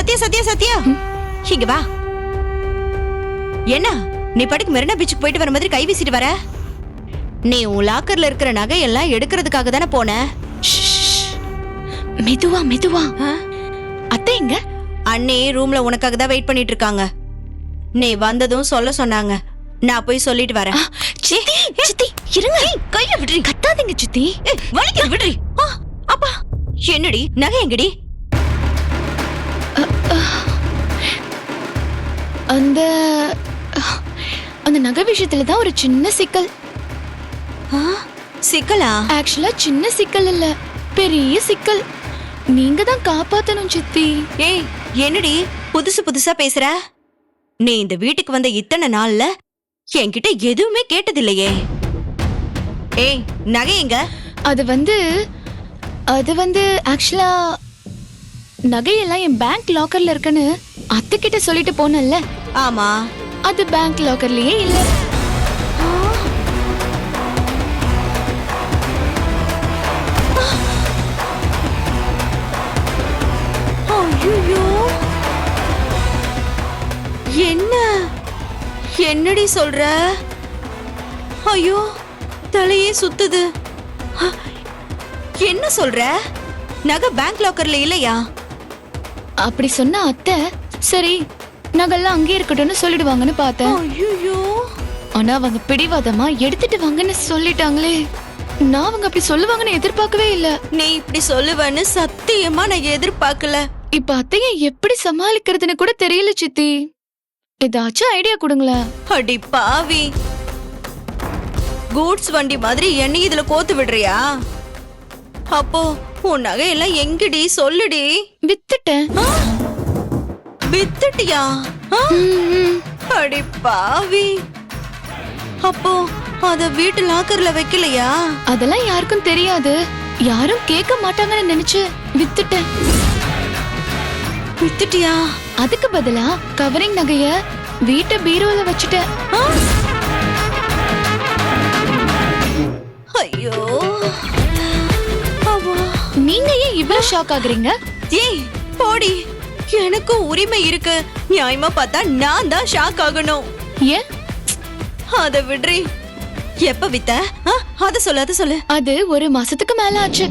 சத்யா சத்யா சத்யா இங்க வா. என்ன நீ படிக்கு மெரினா பீச்சுக்கு போயிட்டு வர மாதிரி கை வீசிட்டு வர? நீ உன் லாக்கர்ல இருக்கிற நகையெல்லாம் எடுக்கிறதுக்காக தானே போன? மெதுவா மெதுவா. அத்தை எங்க? அண்ணே ரூம்ல உனக்காக தான் வெயிட் பண்ணிட்டு இருக்காங்க. நீ வந்ததும் சொல்ல சொன்னாங்க. நான் போய் சொல்லிட்டு வரேன். சித்தி இருங்க, கைய விடுறி. கத்தாதீங்க சித்தி. வலிக்க விடுறி. அப்பா என்னடி நகை எங்கடி? அந்த அந்த நகை விஷயத்துல தான் ஒரு சின்ன சிக்கல். சிக்கலா? ஆக்சுவலா சின்ன சிக்கல் இல்ல, பெரிய சிக்கல். நீங்க தான் காப்பாத்தணும் சித்தி. ஏய் என்னடி புதுசு புதுசா பேசுற? நீ இந்த வீட்டுக்கு வந்த இத்தனை நாள்ல என்கிட்ட எதுவுமே கேட்டதில்லையே. ஏய் நகை எங்க? அது வந்து ஆக்சுவலா நகையெல்லாம் என் பேங்க் லாக்கர்ல இருக்குன்னு அத்தை கிட்ட சொல்லிட்டு போனல்ல. ஆமா, அது பேங்க் லாக்கர்லயே இல்ல. ஐயோ என்ன என்னடி சொல்ற? ஐயோ தலையே சுத்துது. என்ன சொல்ற? நகை பேங்க் லாக்கர்ல இல்லையா? அப்படி சொன்ன அத்தை சரி நகைலாம் அங்கே இருக்கட்டும்னு சொல்லிடுவாங்கன்னு பார்த்தேன். ஐயோ ஆனா அவங்க பிடிவாதமா எடுத்துட்டு வாங்கன்னு சொல்லிட்டாங்களே. நான் அவங்க அப்படி சொல்லுவாங்கன்னு எதிர்பார்க்கவே இல்ல. நீ இப்படி சொல்லுவேன்னு சத்தியமா நான் எதிர்பார்க்கல. இப்ப அத்தைய எப்படி சமாளிக்கிறதுன்னு கூட தெரியல சித்தி. ஏதாச்சும் ஐடியா கொடுங்களேன். அடி பாவி, கூட்ஸ் வண்டி மாதிரி என்னை இதுல கோத்து விடுறியா? அப்போ உன் நகையெல்லாம் எங்கடி சொல்லுடி. வித்துட்டேன். வித்துட்டியா? அடி பாவி, அப்போ அத வீட்டு லாக்கர்ல வைக்கலையா? அதெல்லாம் யாருக்கும் தெரியாது, யாரும் கேட்க மாட்டாங்கன்னு நினைச்சு வித்துட்டேன். வித்துட்டியா? அதுக்கு பதிலா கவரிங் நகைய வீட்டு பீரோல வச்சுட்டேன். ஐயோ நீங்க ஏன் இவ்வளவு ஷாக் ஆகுறீங்க? ஏய் போடி, எனக்கும் உரிமை இருக்கு. நியாயமா பார்த்தா நான் தான் ஷாக் ஆகணும். ஏன்? அத விடுறி. எப்ப வித்த? அத சொல்லு. அது ஒரு மாசத்துக்கு மேல ஆச்சு.